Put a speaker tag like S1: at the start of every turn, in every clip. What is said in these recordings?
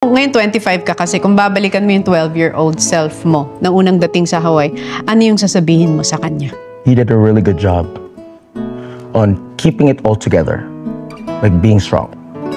S1: Ngayon 25 ka kasi kung babalikan mo yung 12-year-old self mo na unang dating sa Hawaii, ano yung sasabihin mo sa kanya?
S2: He did a really good job on keeping it all together, like being strong.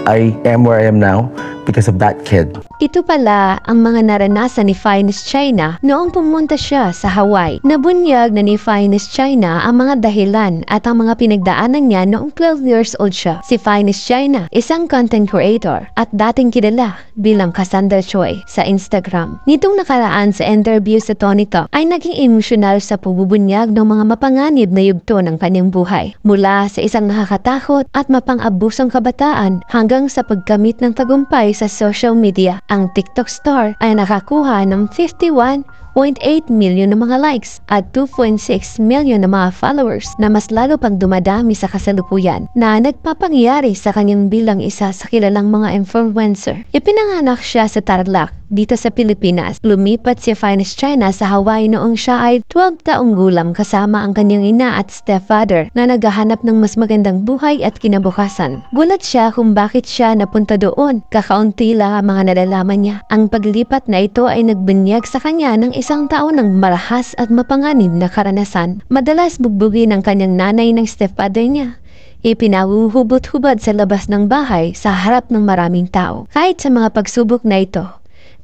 S2: I am where I am now because of that kid.
S3: Ito pala ang mga naranasan ni Finest China noong pumunta siya sa Hawaii. Nabunyag na ni Finest China ang mga dahilan at ang mga pinagdaanan niya noong 12 years old siya. Si Finest China, isang content creator at dating kilala bilang Cassandra Choi sa Instagram. Nitong nakaraan sa interview sa Tony Talk ay naging emosyonal sa pagbubunyag ng mga mapanganib na yugto ng kanyang buhay. Mula sa isang nakakatakot at mapang-abusong kabataan hanggang sa pagkamit ng tagumpay sa social media. Ang TikTok star ay nakakuha ng 51.8 million na mga likes at 2.6 million na mga followers na mas lalo pang dumadami sa kasalukuyan na nagpapangyari sa kanyang bilang isa sa kilalang mga influencer. Ipinanganak siya sa Tarlac, dito sa Pilipinas. Lumipat si Finest China sa Hawaii noong siya ay 12 taong gulang kasama ang kanyang ina at stepfather na naghahanap ng mas magandang buhay at kinabukasan. Gulat siya kung bakit siya napunta doon. Kakaunti lang ang mga nalalaman niya. Ang paglipat na ito ay nagbunyag sa kanya ng isang taon ng marahas at mapanganib na karanasan. Madalas bugbugin ng kanyang nanay ng stepfather niya. Ipinahuhubot-hubad sa labas ng bahay sa harap ng maraming tao. Kahit sa mga pagsubok na ito,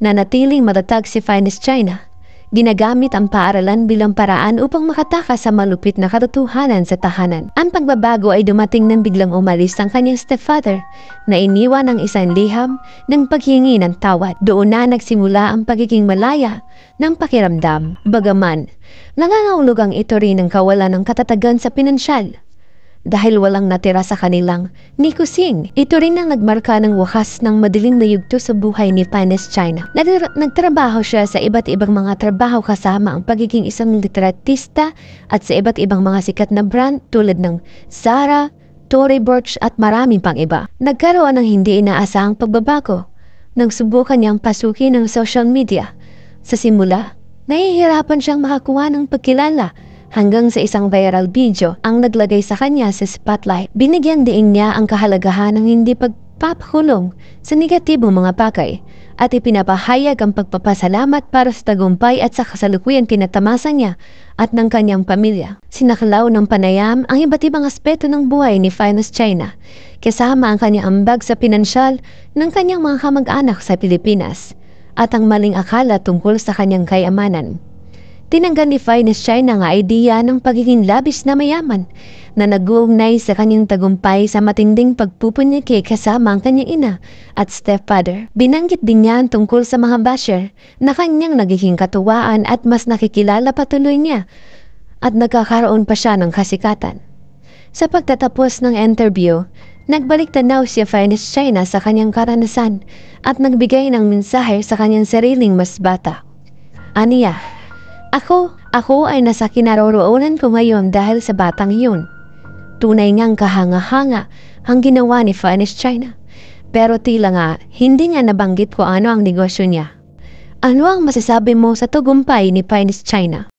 S3: nanatiling matatag si Finest China. Ginagamit ang paaralan bilang paraan upang makatakas sa malupit na katotohanan sa tahanan. Ang pagbabago ay dumating nang biglang umalis ang kanyang stepfather na iniwan ng isang liham ng paghingi ng tawad. Doon na nagsimula ang pagiging malaya ng pakiramdam. Bagaman, nangangahulugang ito rin ang kawalan ng katatagan sa pinansyal. Dahil walang natira sa kanilang ni Kusing. Ito rin ang nagmarka ng wakas ng madilim na yugto sa buhay ni Finest China. Nagtrabaho siya sa iba't ibang mga trabaho kasama ang pagiging isang litratista at sa iba't ibang mga sikat na brand tulad ng Zara, Tory Burch at maraming pang iba. Nagkaroon ng hindi inaasahang pagbabago nang subukan niyang pasukin ng social media. Sa simula, nahihirapan siyang makakuha ng pagkilala hanggang sa isang viral video ang naglagay sa kanya sa spotlight. Binigyan din niya ang kahalagahan ng hindi pagpapakulong sa negatibong mga bagay at ipinapahayag ang pagpapasalamat para sa tagumpay at sa kasalukuyang tinatamasa niya at ng kanyang pamilya. Sinaklaw ng panayam ang iba't ibang aspeto ng buhay ni Finest China, kasama ang kanyang ambag sa pinansyal ng kanyang mga kamag-anak sa Pilipinas at ang maling akala tungkol sa kanyang kayamanan. Tinanggal ni Finest China ang idea ng pagiging labis na mayaman na nag-uugnay sa kanyang tagumpay sa matinding pagpupunyaki kasama ang kanyang ina at stepfather. Binanggit din niya tungkol sa mga basher na kanyang nagiging katuwaan at mas nakikilala patuloy niya at nagkakaroon pa siya ng kasikatan. Sa pagtatapos ng interview, nagbalik tanaw si Finest China sa kanyang karanasan at nagbigay ng mensahe sa kanyang sariling mas bata. Aniya, Ako ay nasa kinaroroonan ko ngayon dahil sa batang yun. Tunay ngang kahanga-hanga ang ginawa ni Finest China. Pero tila nga, hindi niya nabanggit ko ano ang negosyo niya. Ano ang masasabi mo sa tagumpay ni Finest China?